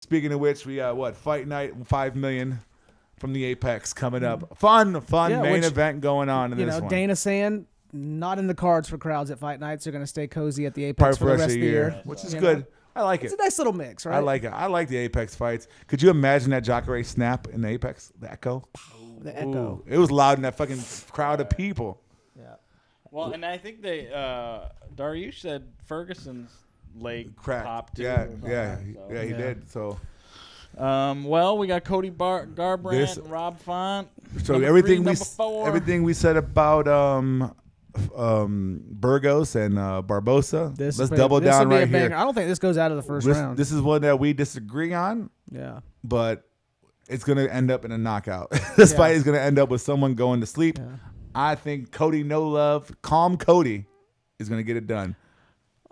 Speaking of which, we got Fight Night, 5 million from the Apex coming up. Fun main event going on in this one. Dana saying not in the cards for crowds at Fight Nights. They're going to stay cozy at the Apex for the rest of the year, which is good. I like it. It's a nice little mix, right? I like it. I like the Apex fights. Could you imagine that Jacare snap in the Apex? The echo. The echo. It was loud in that fucking crowd of people. Yeah. Well, and I think Dariush said Ferguson's leg popped too. Yeah, he did. So. Well, we got Cody Garbrandt and Rob Font. So everything we said about Burgos and Barbosa, let's double down right here. I don't think this goes out of the first round. This is one that we disagree on. Yeah. But it's going to end up in a knockout. This fight is going to end up with someone going to sleep. Yeah. I think Cody No Love, calm Cody, is going to get it done.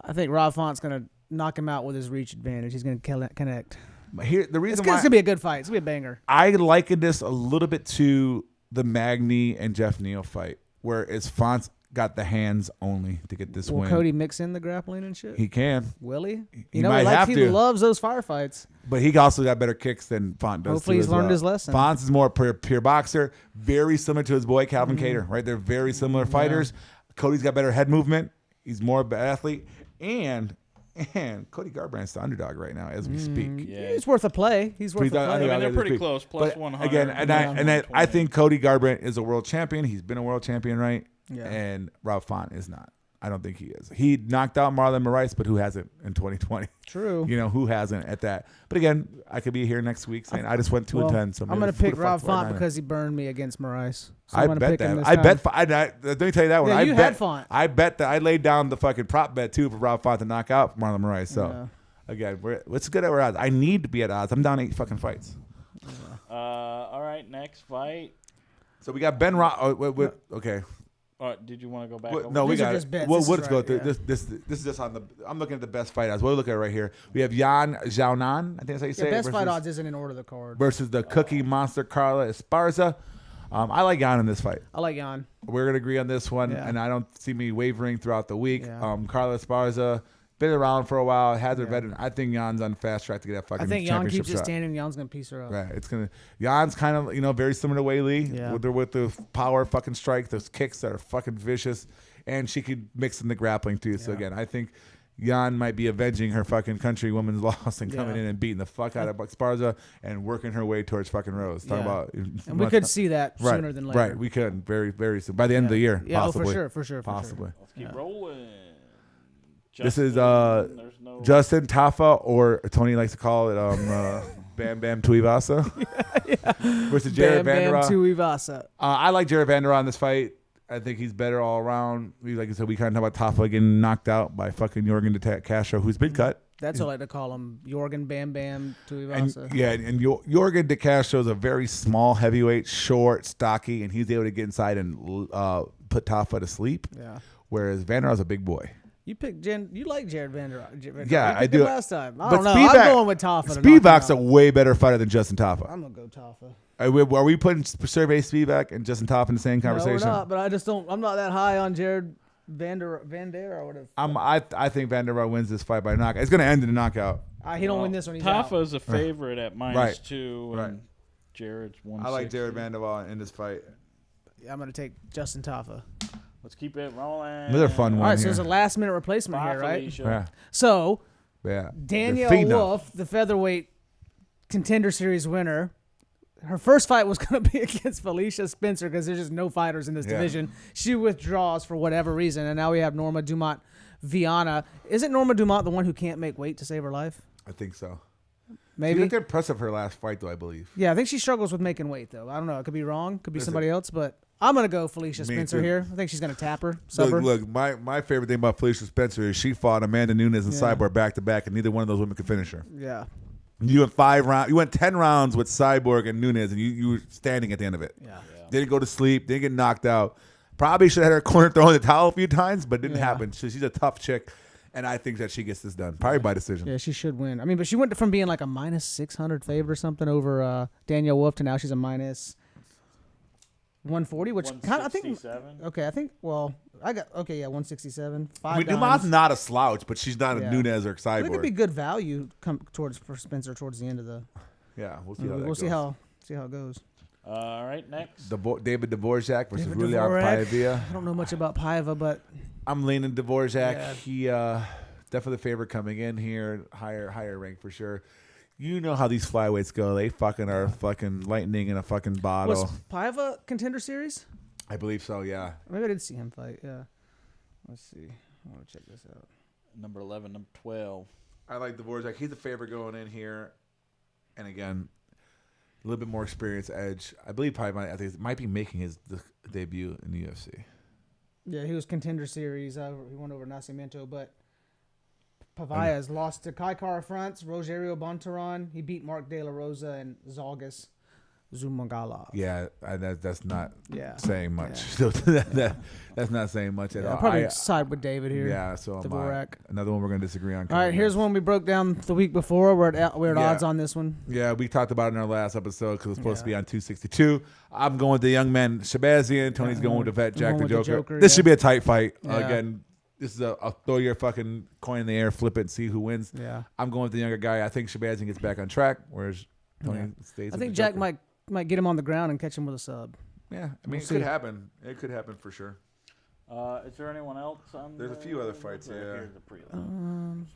I think Rob Font's going to knock him out with his reach advantage. He's going to connect. Here, the reason it's going to be a good fight. It's going to be a banger. I liken this a little bit to the Magny and Jeff Neal fight, where it's Font's got the hands only to get this win. Will Cody mix in the grappling and shit? He can. Will he? He might have to. He loves those firefights. But he also got better kicks than Font does. Hopefully he's learned his lesson. Font's is more pure boxer, very similar to his boy Calvin Cater, right? They're very similar fighters. Cody's got better head movement. He's more of an athlete. And Cody Garbrandt's the underdog right now as we speak. Yeah. He's worth a play. He's worth a play. I mean, they're pretty close, plus 100. Again, I think Cody Garbrandt is a world champion. He's been a world champion, right? Yeah. And Rob Font is not. I don't think he is. He knocked out Marlon Moraes, but who hasn't in 2020? True. Who hasn't at that? But again, I could be here next week saying I just went 2-10. So I'm going to pick Rob Font because he burned me against Moraes. So I bet that. Let me tell you that one. Yeah, you had Font. I bet that I laid down the fucking prop bet too for Rob Font to knock out Marlon Moraes. So again, it's good at we're odds. I need to be at odds. I'm down 8 fucking fights. All right, next fight. So we got Ben Rock. Okay. Did you want to go back? No, we got it. Well, let's go through. Yeah. This is just on the. I'm looking at the best fight odds. We'll look at it right here. We have Yan Xiaonan. I think that's how you say it. Best fight odds isn't in order of the card. Versus the Cookie Monster Carla Esparza. I like Yan in this fight. I like Yan. We're gonna agree on this one, and I don't see me wavering throughout the week. Yeah. Carla Esparza been around for a while, has her veteran. I think Jan's on fast track to get that fucking championship shot. I think Yan keeps it standing. Jan's gonna piece her up. Right, Jan's kind of very similar to Wei Li with the power fucking strike, those kicks that are fucking vicious, and she could mix in the grappling too. So again, I think Yan might be avenging her fucking countrywoman's loss and coming in and beating the fuck out of Esparza and working her way towards fucking Rose. Talk about, and we could see that sooner than later. Right, we could very, very soon by the end of the year. Yeah, possibly. For sure. Possibly. Let's keep rolling. This is Justin Tafa, or Tony likes to call it Bam Bam Tuivasa versus Jared Vanderrock. Bam Tuivasa. I like Jared Vanderrock in this fight. I think he's better all around. Like I said, we kind of talk about Tafa getting knocked out by fucking Jorgen de Castro, who's been cut. That's what I like to call him, Jorgen Bam Bam Tuivasa. And Jorgen de Castro is a very small heavyweight, short, stocky, and he's able to get inside and put Tafa to sleep. Yeah. Whereas Vanderrock's a big boy. You picked You like Jared Vanderrock. Yeah, I do. Last time. I don't know. I'm going with Tafa. Spivak's a way better fighter than Justin Tafa. I'm going to go Tafa. Are we putting Survey Spivak and Justin Tafa in the same conversation? No, we're not, but I just don't. I'm not that high on Jared Vanderrock or whatever. I think Vanderrock wins this fight by knockout. It's going to end in a knockout. He don't win this one. He's Tafa's a favorite at -2. Right. And Jared's 160. I like Jared Vanderrock in this fight. Yeah, I'm going to take Justin Tafa. Let's keep it rolling. Another fun one. All right, so here. there's a last-minute replacement here, right? Yeah. So, Danielle Wolf, the featherweight contender series winner, her first fight was going to be against Felicia Spencer because there's just no fighters in this division. She withdraws for whatever reason, and now we have Norma Dumont Viana. Isn't Norma Dumont the one who can't make weight to save her life? I think so. Maybe. She looked impressive her last fight, though, I believe. Yeah, I think she struggles with making weight, though. I don't know. It could be wrong. Could be somebody else, but I'm going to go Felicia Spencer here. I think she's going to tap her. Look, my favorite thing about Felicia Spencer is she fought Amanda Nunes and Cyborg back-to-back, and neither one of those women could finish her. Yeah. You went 5 rounds. You went 10 rounds with Cyborg and Nunes, and you were standing at the end of it. Yeah. Didn't go to sleep. Didn't get knocked out. Probably should have had her corner throwing the towel a few times, but didn't happen. So she's a tough chick, and I think that she gets this done. Probably by decision. Yeah, she should win. I mean, but she went from being like a -600 favorite or something over Danielle Wolf to now she's a -160 140, which kind of I think. Okay, I think. Well, I got 167. Dumas not a slouch, but she's not a Nunes or Cyborg. It could be good value for Spencer towards the end of the. Yeah, we'll see how we'll see how it goes. All right, next. David Dvorak versus Ruliar Paiva. I don't know much about Paiva, but I'm leaning Dvorak. Yeah. He definitely the favorite coming in here, higher rank for sure. You know how these flyweights go. They fucking are fucking lightning in a fucking bottle. Was Paiva contender series? I believe so, yeah. Maybe I did see him fight, yeah. Let's see. I want to check this out. Number 11, number 12. I like Dvorak. He's the favorite going in here. And again, a little bit more experience edge. I believe Paiva might be making his debut in the UFC. Yeah, he was contender series. He won over Nascimento, but Paiva has lost to Kai Kara France, Rogerio Bontoran. He beat Mark De La Rosa and Zalgas Zumagala. Yeah, that's not saying much. Yeah. That's not saying much at all. I'll probably side with David here. Yeah, so another one we're going to disagree on. All right, here's one we broke down the week before. We're at odds on this one. Yeah, we talked about it in our last episode because it was supposed to be on 262. I'm going with the young man Shabazian. Tony's going with the vet Jack the Joker. This should be a tight fight. Again, this is a throw your fucking coin in the air, flip it, and see who wins. Yeah, I'm going with the younger guy. I think Shabazian gets back on track, whereas Tony stays. I think Jack might get him on the ground and catch him with a sub. Yeah, I mean, it could happen. It could happen for sure. Is there anyone else on? There's a few other fights. Here's the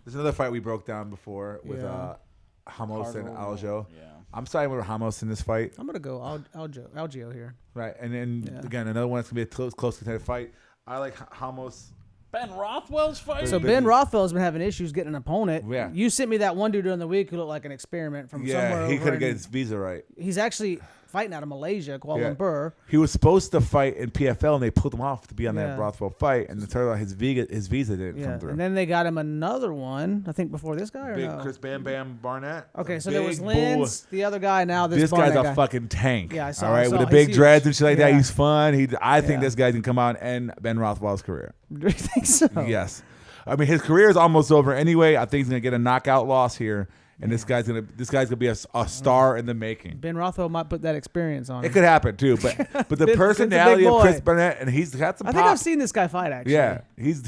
there's another fight we broke down before with Ramos and Aljo. Yeah. I'm siding with Ramos in this fight. I'm gonna go Algio here. Right, and then again another one that's gonna be a close contender fight. I like Ramos. Ben Rothwell's fight. So Ben Rothwell's been having issues getting an opponent. Yeah. You sent me that one dude during the week who looked like an experiment from somewhere. Yeah, he couldn't get his visa right. He's actually fighting out of Malaysia, Kuala Lumpur. He was supposed to fight in PFL, and they pulled him off to be on that Rothwell fight, and it turned out his visa didn't come through. And then they got him another one, I think before this guy or Big Chris Bam Bam Barnett. Okay, so there was Lins, the other guy, now this guy's a fucking tank. Yeah, I saw. All right, with the big dreads and shit like that, he's fun. I think this guy can come out and end Ben Rothwell's career. Do you think so? Yes. I mean, his career is almost over anyway. I think he's gonna get a knockout loss here. And this guy's gonna be a star in the making. Ben Rothwell might put that experience on him. It could happen too, but the personality of Chris Burnett, and he's got some. I think I've seen this guy fight actually. Yeah, he's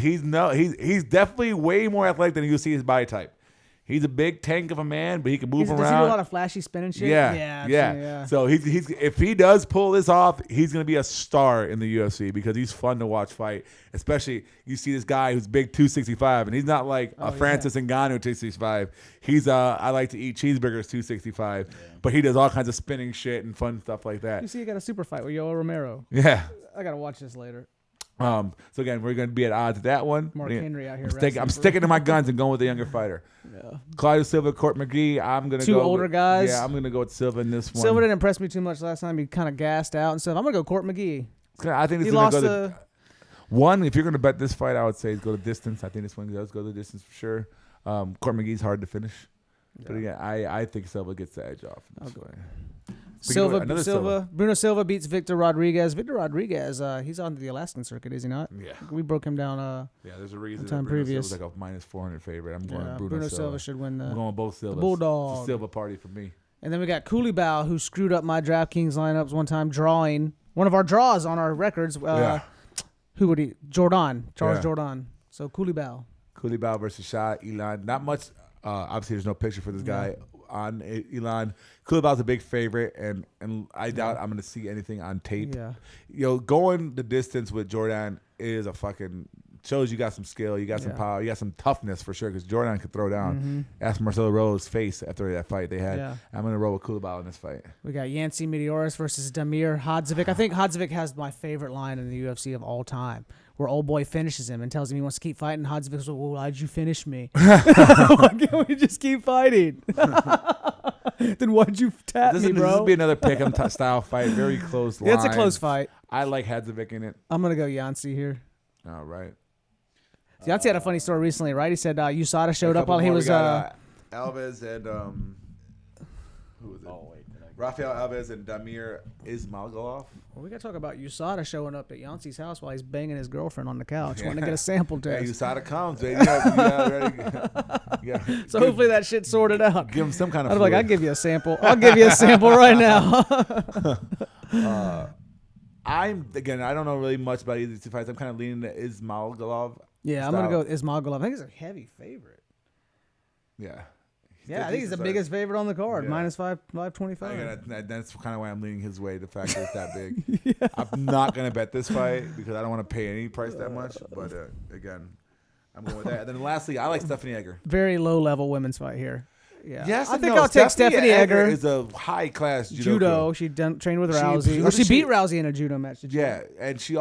definitely way more athletic than you see his body type. He's a big tank of a man, but he can move around. Does he do a lot of flashy spinning shit? Yeah. So he's if he does pull this off, he's gonna be a star in the UFC because he's fun to watch fight. Especially you see this guy who's big 265, and he's not like a Francis Ngannou 265. He's I like to eat cheeseburgers 265, but he does all kinds of spinning shit and fun stuff like that. You see, he got a super fight with Yoel Romero. Yeah, I gotta watch this later. So again, we're going to be at odds with that one. Mark Henry out here. I'm sticking to my guns and going with the younger fighter. Yeah. Claudio Silva, Court McGee. I'm going to go. 2 older guys. Yeah, I'm going to go with Silva in this one. Silva didn't impress me too much last time. He kind of gassed out and stuff. I'm going to go Court McGee. I think this is going to go one. If you're going to bet this fight, I would say go to distance. I think this one does go to distance for sure. Court McGee's hard to finish. Yeah. But again, I think Silva gets the edge off in this way. Bruno Silva beats Victor Rodriguez. Victor Rodriguez, he's on the Alaskan circuit, is he not? Yeah. We broke him down. There's a reason. Time previous. Silva's like a minus 400 favorite. I'm going Bruno Silva should win I'm going both Silvas. Bulldog. It's a Silva party for me. And then we got Koulibaly, who screwed up my DraftKings lineups one time, drawing one of our draws on our records. Who would he? Charles Jordan. So Koulibaly versus Shah Ilan. Not much. Obviously, there's no picture for this guy on Ilan. Koulibaly's a big favorite, and I doubt I'm going to see anything on tape. Yeah. Going the distance with Jordan is a fucking shows you got some skill, you got some power, you got some toughness for sure. Because Jordan could throw down. Mm-hmm. Ask Marcelo Rose' face after that fight they had. Yeah. I'm going to roll with Koulibaly in this fight. We got Yancey Meteoros versus Damier Hodzovic. I think Hodzovic has my favorite line in the UFC of all time, where old boy finishes him and tells him he wants to keep fighting. Hodzovic goes, well, why'd you finish me? Why can't we just keep fighting? Then why'd you tap me, bro? This will be another pick'em style fight. Very close line. Yeah, it's a close fight. I like Hodzovic in it. I'm going to go Yancey here. All right. Yancey had a funny story recently, right? He said USADA showed up while he was... Alves and... who was it? Oh, wait. Rafael Alves and Damier Ismagulov. Well, we got to talk about USADA showing up at Yancey's house while he's banging his girlfriend on the couch, wanting to get a sample test. Hey, USADA comes, baby. So hopefully that shit's sorted out. Give him some kind of I was like, I'll give you a sample. I'll give you a sample right now. I don't know really much about either of these two fights. I'm kind of leaning to Ismagulov. Yeah, I'm going to go with Ismagulov. I think he's a heavy favorite. Yeah. Yeah, I think he's the biggest favorite on the card, minus 525. That's kind of why I'm leaning his way, the fact that it's that big. I'm not going to bet this fight because I don't want to pay any price that much. But again, I'm going with that. And then lastly, I like Stephanie Edgar. Very low-level women's fight here. Yeah. Yes, I think I'll take Stephanie Edgar. Is a high-class judo. She trained with Rousey. She beat Rousey in a judo match. And she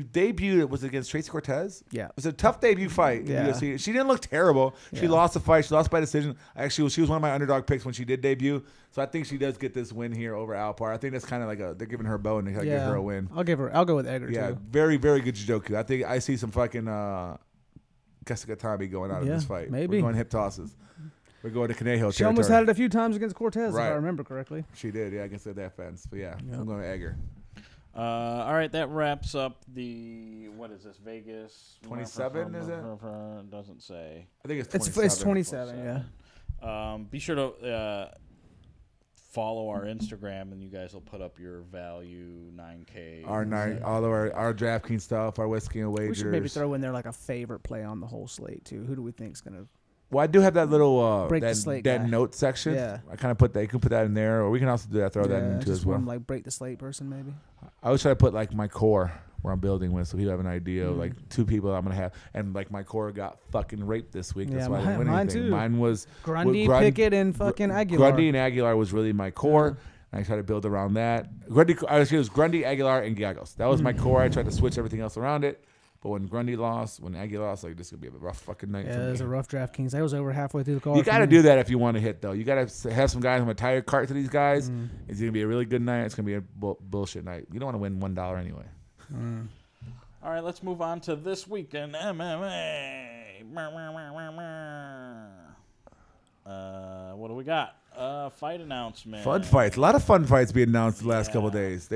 debuted. Was it against Tracy Cortez? Yeah, it was a tough debut fight. In UFC. She didn't look terrible. She lost the fight. She lost by decision. Actually, she was one of my underdog picks when she did debut. So I think she does get this win here over Alpar. I think that's kind of like they're giving her a bow and they give her a win. I'll go with Edgar. Yeah, too. Very, very good judoku. I think I see some fucking Kasagatami going out of this fight. Maybe we're going hip tosses. We're going to Conejo territory. She almost had it a few times against Cortez, if I remember correctly. She did, against that fence. But I'm going to Edgar. All right, that wraps up what is this, Vegas? 27, is it? It doesn't say. I think it's 27. It's 27, yeah. Be sure to follow our Instagram, and you guys will put up your value 9K. All of our DraftKings stuff, our whiskey and wagers. We should maybe throw in there like a favorite play on the whole slate, too. Who do we think is going to... Well, I do have that little break the slate that note section. Yeah, I kind of put that. You can put that in there, or we can also do that. Throw that into as well. Like break the slate person, maybe. I always try to put like my core where I'm building with, so people have an idea of like two people I'm gonna have, and like my core got fucking raped this week. That's why I didn't win anything. Too. Mine was Grundy, Pickett, and fucking Aguilar. Grundy and Aguilar was really my core. And I tried to build around that. It was Grundy, Aguilar, and Gallegos. That was my core. I tried to switch everything else around it. But when Grundy lost, when Aguilar lost, like this is gonna be a rough fucking night. Yeah, it was a rough DraftKings. I was over halfway through the card. You got to do that if you want to hit, though. You got to have some guys. I'm gonna tie your cart to these guys. It's gonna be a really good night. It's gonna be a bullshit night. You don't want to win $1 anyway. All right, let's move on to this week in MMA. What do we got? Fight announcement. Fun fights. A lot of fun fights being announced the last couple of days.